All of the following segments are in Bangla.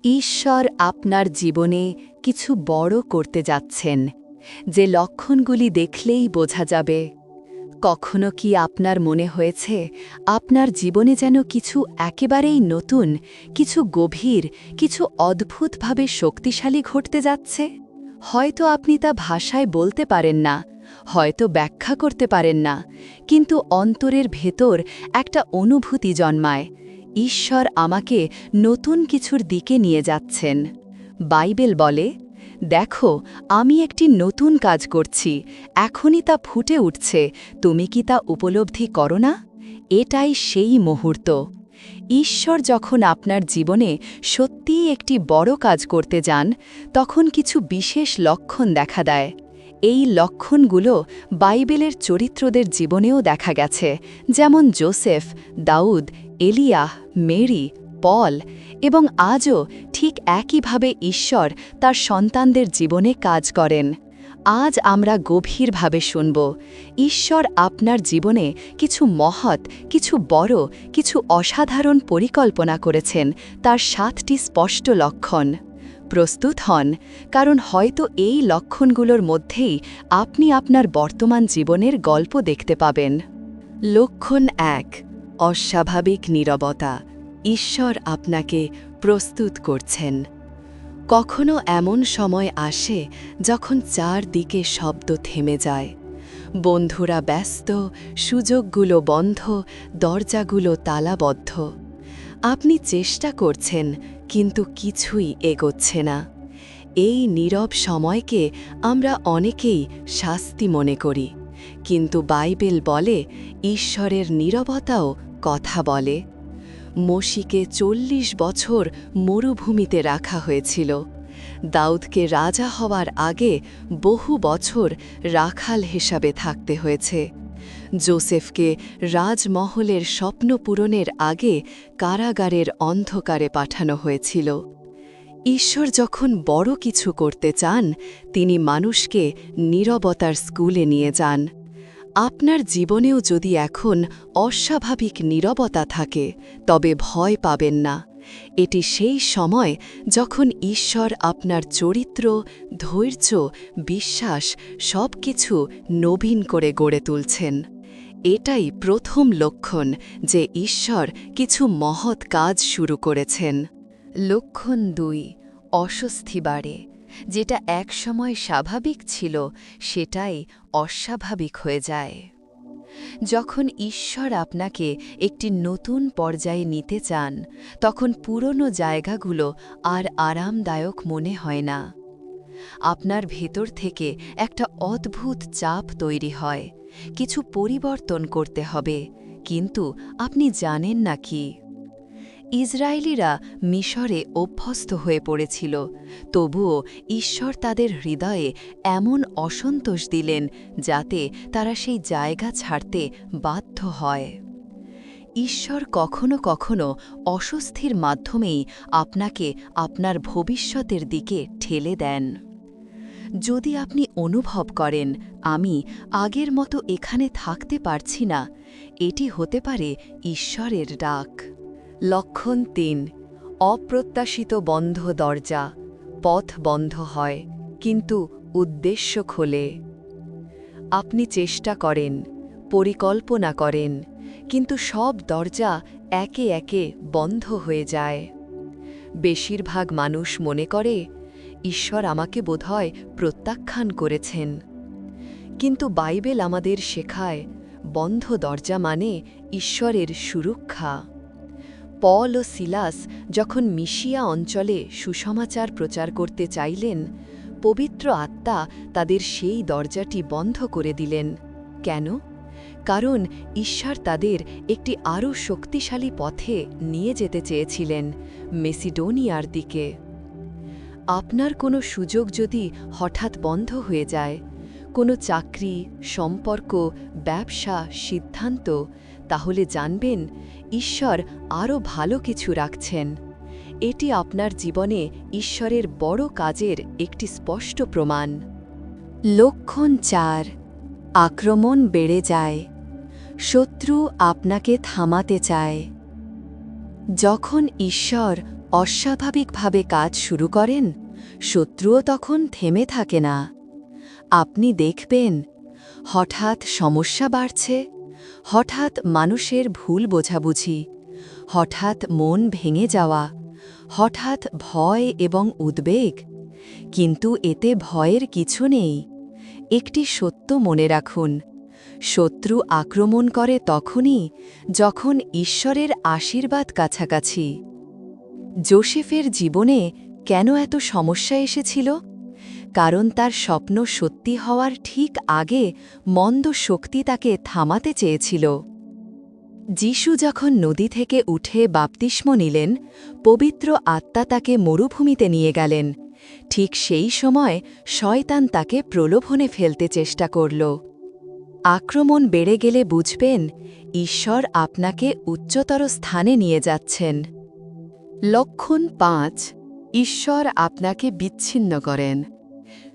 ঈশ্বর আপনার জীবনে কিছু বড় করতে যাচ্ছেন, যে লক্ষণগুলি দেখলেই বোঝা যাবে। কখনো কি আপনার মনে হয়েছে আপনার জীবনে যেন কিছু একেবারেই নতুন, কিছু গভীর, কিছু অদ্ভুতভাবে শক্তিশালী ঘটতে যাচ্ছে? হয়তো আপনি তা ভাষায় বলতে পারেন না, হয়তো ব্যাখ্যা করতে পারেন না, কিন্তু অন্তরের ভেতর একটা অনুভূতি জন্মায়, ঈশ্বর আমাকে নতুন কিছুর দিকে নিয়ে যাচ্ছেন। বাইবেল বলে, দেখো, আমি একটি নতুন কাজ করছি, এখনই তা ফুটে উঠছে, তুমি কি তা উপলব্ধি করো না? এটাই সেই মুহূর্ত। ঈশ্বর যখন আপনার জীবনে সত্যিই একটি বড় কাজ করতে যান, তখন কিছু বিশেষ লক্ষণ দেখা দেয়। এই লক্ষণগুলো বাইবেলের চরিত্রদের জীবনেও দেখা গেছে, যেমন জোসেফ, দাউদ, এলিয়াহ, মেরি, পল, এবং আজও ঠিক একইভাবে ঈশ্বর তার সন্তানদের জীবনে কাজ করেন। আজ আমরা গভীরভাবে শুনব, ঈশ্বর আপনার জীবনে কিছু মহৎ, কিছু বড়, কিছু অসাধারণ পরিকল্পনা করেছেন, তার 7টি স্পষ্ট লক্ষণ। প্রস্তুত হন, কারণ হয়তো এই লক্ষণগুলোর মধ্যেই আপনি আপনার বর্তমান জীবনের গল্প দেখতে পাবেন। লক্ষণ 1, অস্বাভাবিক নীরবতা। ঈশ্বর আপনাকে প্রস্তুত করছেন। কখনো এমন সময় আসে যখন চারদিকে শব্দ থেমে যায়। বন্ধুরা ব্যস্ত, সুযোগগুলো বন্ধ, দরজাগুলো তালাবদ্ধ। আপনি চেষ্টা করছেন, কিন্তু কিছুই এগোচ্ছে না। এই নীরব সময়কে আমরা অনেকেই শাস্তি মনে করি, কিন্তু বাইবেল বলে ঈশ্বরের নীরবতাও কথা বলে। মোশিকে 40 বছর মরুভূমিতে রাখা হয়েছিল। দাউদকে রাজা হওয়ার আগে বহু বছর রাখাল হিসাবে থাকতে হয়েছে। জোসেফকে রাজমহলের স্বপ্ন পূরণের আগে কারাগারের অন্ধকারে পাঠানো হয়েছিল। ঈশ্বর যখন বড় কিছু করতে চান, তিনি মানুষকে নীরবতার স্কুলে নিয়ে যান। আপনার জীবনেও যদি এখন অস্বাভাবিক নীরবতা থাকে, তবে ভয় পাবেন না। এটি সেই সময় যখন ঈশ্বর আপনার চরিত্র, ধৈর্য, বিশ্বাস সবকিছু নবীন করে গড়ে তুলছেন। এটাই প্রথম লক্ষণ যে ঈশ্বর কিছু মহৎ কাজ শুরু করেছেন। লক্ষণ 2, অস্বস্তি বাড়ে। যেটা একসময় স্বাভাবিক ছিল, সেটাই অস্বাভাবিক হয়ে যায়। যখন ঈশ্বর আপনাকে একটি নতুন পর্যায়ে নিতে চান, তখন পুরনো জায়গাগুলো আর আরামদায়ক মনে হয় না। আপনার ভেতর থেকে একটা অদ্ভুত চাপ তৈরি হয়, কিছু পরিবর্তন করতে হবে, কিন্তু আপনি জানেন না কি। ইসরায়েলিরা মিশরে অভ্যস্ত হয়ে পড়েছিল, তবুও ঈশ্বর তাদের হৃদয়ে এমন অসন্তোষ দিলেন যাতে তারা সেই জায়গা ছাড়তে বাধ্য হয়। ঈশ্বর কখনো কখনো অস্বস্তির মাধ্যমেই আপনাকে আপনার ভবিষ্যতের দিকে ঠেলে দেন। যদি আপনি অনুভব করেন, আমি আগের মতো এখানে থাকতে পারছি না, এটি হতে পারে ঈশ্বরের ডাক। লক্ষণ 3, অপ্রত্যাশিত বন্ধ দরজা। পথ বন্ধ হয়, কিন্তু উদ্দেশ্য খোলে। আপনি চেষ্টা করেন, পরিকল্পনা করেন, কিন্তু সব দরজা একে একে বন্ধ হয়ে যায়। বেশিরভাগ মানুষ মনে করে, ঈশ্বর আমাকে বোধহয় প্রত্যাখ্যান করেছেন। কিন্তু বাইবেল আমাদের শেখায়, বন্ধ দরজা মানে ঈশ্বরের সুরক্ষা। পল ও সিলাস যখন মিশিয়া অঞ্চলে সুসমাচার প্রচার করতে চাইলেন, পবিত্র আত্মা তাদের সেই দরজাটি বন্ধ করে দিলেন। কেন? কারণ ঈশ্বর তাদের একটি আরও শক্তিশালী পথে নিয়ে যেতে চেয়েছিলেন, মেসিডোনিয়ার দিকে। আপনার কোনো সুযোগ যদি হঠাৎ বন্ধ হয়ে যায়, কোনো চাকরি, সম্পর্ক, ব্যবসা, সিদ্ধান্ত, তাহলে জানবেন ঈশ্বর আরও ভালো কিছু রাখছেন। এটি আপনার জীবনে ঈশ্বরের বড় কাজের একটি স্পষ্ট প্রমাণ। লক্ষণ 4, আক্রমণ বেড়ে যায়। শত্রু আপনাকে থামাতে চায়। যখন ঈশ্বর অস্বাভাবিকভাবে কাজ শুরু করেন, শত্রুও তখন থেমে থাকে না। আপনি দেখবেন হঠাৎ সমস্যা বাড়ছে, হঠাৎ মানুষের ভুল বোঝাবুঝি, হঠাৎ মন ভেঙে যাওয়া, হঠাৎ ভয় এবং উদ্বেগ। কিন্তু এতে ভয়ের কিছু নেই। একটি সত্য মনে রাখুন, শত্রু আক্রমণ করে তখনই যখন ঈশ্বরের আশীর্বাদ কাছাকাছি। যোসেফের জীবনে কেন এত সমস্যা এসেছিল? কারণ তার স্বপ্ন সত্যি হওয়ার ঠিক আগে মন্দ শক্তি তাকে থামাতে চেয়েছিল। যিশু যখন নদী থেকে উঠে বাপ্তিস্ম নিলেন, পবিত্র আত্মা তাকে মরুভূমিতে নিয়ে গেলেন। ঠিক সেই সময় শয়তান তাকে প্রলোভনে ফেলতে চেষ্টা করল। আক্রমণ বেড়ে গেলে বুঝবেন ঈশ্বর আপনাকে উচ্চতর স্থানে নিয়ে যাচ্ছেন। লক্ষণ ৫, ঈশ্বর আপনাকে বিচ্ছিন্ন করেন।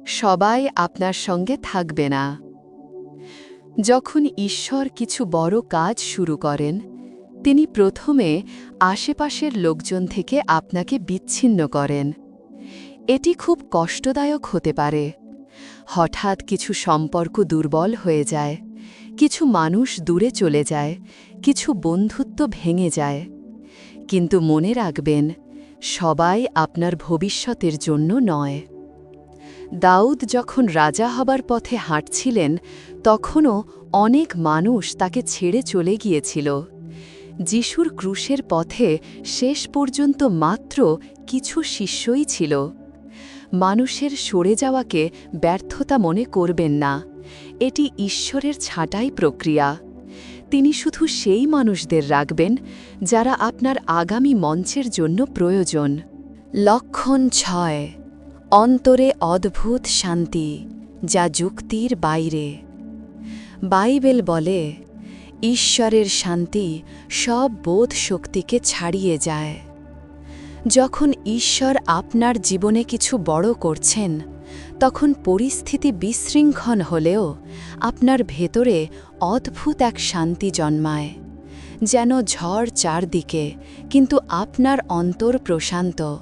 সবাই আপনার সঙ্গে থাকবে না। যখন ঈশ্বর কিছু বড় কাজ শুরু করেন, তিনি প্রথমে আশেপাশের লোকজন থেকে আপনাকে বিচ্ছিন্ন করেন। এটি খুব কষ্টদায়ক হতে পারে। হঠাৎ কিছু সম্পর্ক দুর্বল হয়ে যায়, কিছু মানুষ দূরে চলে যায়, কিছু বন্ধুত্ব ভেঙে যায়। কিন্তু মনে রাখবেন, সবাই আপনার ভবিষ্যতের জন্য নয়। দাউদ যখন রাজা হবার পথে হাঁটছিলেন, তখনও অনেক মানুষ তাকে ছেড়ে চলে গিয়েছিল। যিশুর ক্রুশের পথে শেষ পর্যন্ত মাত্র কিছু শিষ্যই ছিল। মানুষের সরে যাওয়াকে ব্যর্থতা মনে করবেন না। এটি ঈশ্বরের ছাঁটাই প্রক্রিয়া। তিনি শুধু সেই মানুষদের রাখবেন যারা আপনার আগামী মঞ্চের জন্য প্রয়োজন। লক্ষণ ৬, অন্তরে অদ্ভুত শান্তি, যা যুক্তির বাইরে। বাইবেল বলে, ঈশ্বরের শান্তি সব বোধ শক্তিকে ছাড়িয়ে যায়। যখন ঈশ্বর আপনার জীবনে কিছু বড় করছেন, তখন পরিস্থিতি বিশৃঙ্খল হলেও আপনার ভেতরে অদ্ভুত এক শান্তি জন্মায়। যেন ঝড় চারদিকে, কিন্তু আপনার অন্তর প্রশান্ত।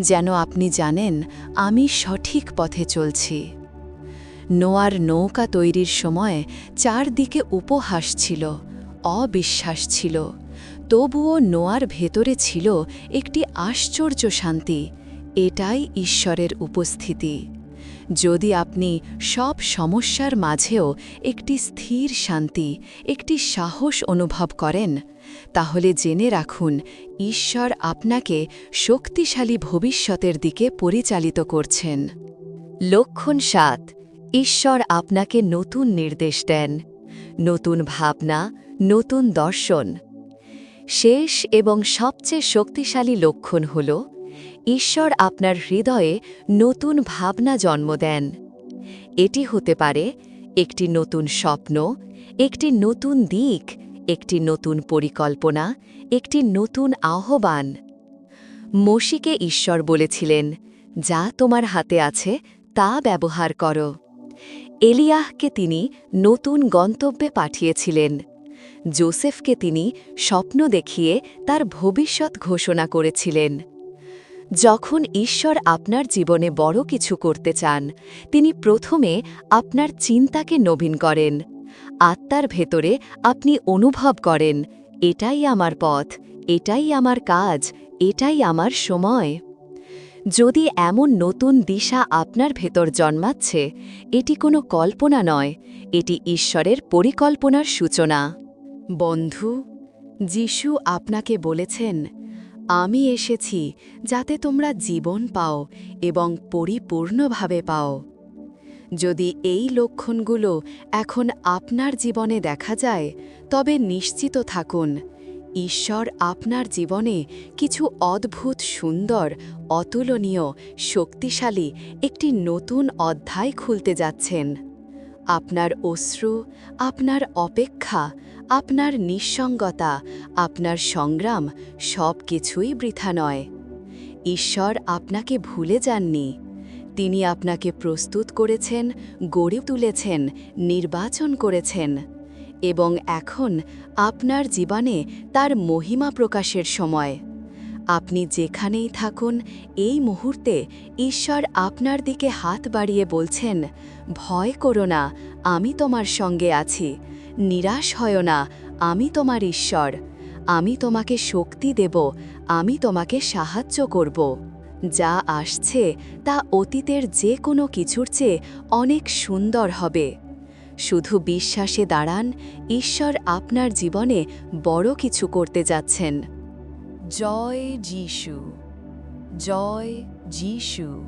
যেন আপনি জানেন, আমি সঠিক পথে চলছি। নোয়ার নৌকা তৈরির সময় চারদিকে উপহাস ছিল, অবিশ্বাস ছিল। তবুও নোয়ার ভেতরে ছিল একটি আশ্চর্য শান্তি। এটাই ঈশ্বরের উপস্থিতি। যদি আপনি সব সমস্যার মাঝেও একটি স্থির শান্তি, একটি সাহস অনুভব করেন, তাহলে জেনে রাখুন, ঈশ্বর আপনাকে শক্তিশালী ভবিষ্যতের দিকে পরিচালিত করছেন। লক্ষণ ৭, ঈশ্বর আপনাকে নতুন নির্দেশ দেন, নতুন ভাবনা, নতুন দর্শন। শেষ এবং সবচেয়ে শক্তিশালী লক্ষণ হল, ঈশ্বর আপনার হৃদয়ে নতুন ভাবনা জন্ম দেন। এটি হতে পারে একটি নতুন স্বপ্ন, একটি নতুন দিক, একটি নতুন পরিকল্পনা, একটি নতুন আহ্বান। মোশিকে ঈশ্বর বলেছিলেন, যা তোমার হাতে আছে তা ব্যবহার করো। এলিয়াহকে তিনি নতুন গন্তব্যে পাঠিয়েছিলেন। যোসেফকে তিনি স্বপ্ন দেখিয়ে তার ভবিষ্যৎ ঘোষণা করেছিলেন। যখন ঈশ্বর আপনার জীবনে বড় কিছু করতে চান, তিনি প্রথমে আপনার চিন্তাকে নবীন করেন। আত্মার ভেতরে আপনি অনুভব করেন, এটাই আমার পথ, এটাই আমার কাজ, এটাই আমার সময়। যদি এমন নতুন দিশা আপনার ভেতর জন্মাচ্ছে, এটি কোনো কল্পনা নয়, এটি ঈশ্বরের পরিকল্পনার সূচনা। বন্ধু, যিশু আপনাকে বলেছেন, আমি এসেছি যাতে তোমরা জীবন পাও এবং পরিপূর্ণভাবে পাও। যদি এই লক্ষণগুলো এখন আপনার জীবনে দেখা যায়, তবে নিশ্চিত থাকুন, ঈশ্বর আপনার জীবনে কিছু অদ্ভুত, সুন্দর, অতুলনীয়, শক্তিশালী একটি নতুন অধ্যায় খুলতে যাচ্ছেন। আপনার অশ্রু, আপনার অপেক্ষা, আপনার নিঃসঙ্গতা, আপনার সংগ্রাম সব কিছুই বৃথা নয়। ঈশ্বর আপনাকে ভুলে যাননি। তিনি আপনাকে প্রস্তুত করেছেন, গড়ে তুলেছেন, নির্বাচন করেছেন, এবং এখন আপনার জীবনে তার মহিমা প্রকাশের সময়। আপনি যেখানেই থাকুন, এই মুহূর্তে ঈশ্বর আপনার দিকে হাত বাড়িয়ে বলছেন, ভয় করো না, আমি তোমার সঙ্গে আছি। নিরাশ হয় না, আমি তোমার ঈশ্বর। আমি তোমাকে শক্তি দেব, আমি তোমাকে সাহায্য করব। যা আসছে তা অতীতের যে কোনো কিছুর চেয়ে অনেক সুন্দর হবে। শুধু বিশ্বাসে দাঁড়ান, ঈশ্বর আপনার জীবনে বড় কিছু করতে যাচ্ছেন। জয় যিশু, জয় যিশু।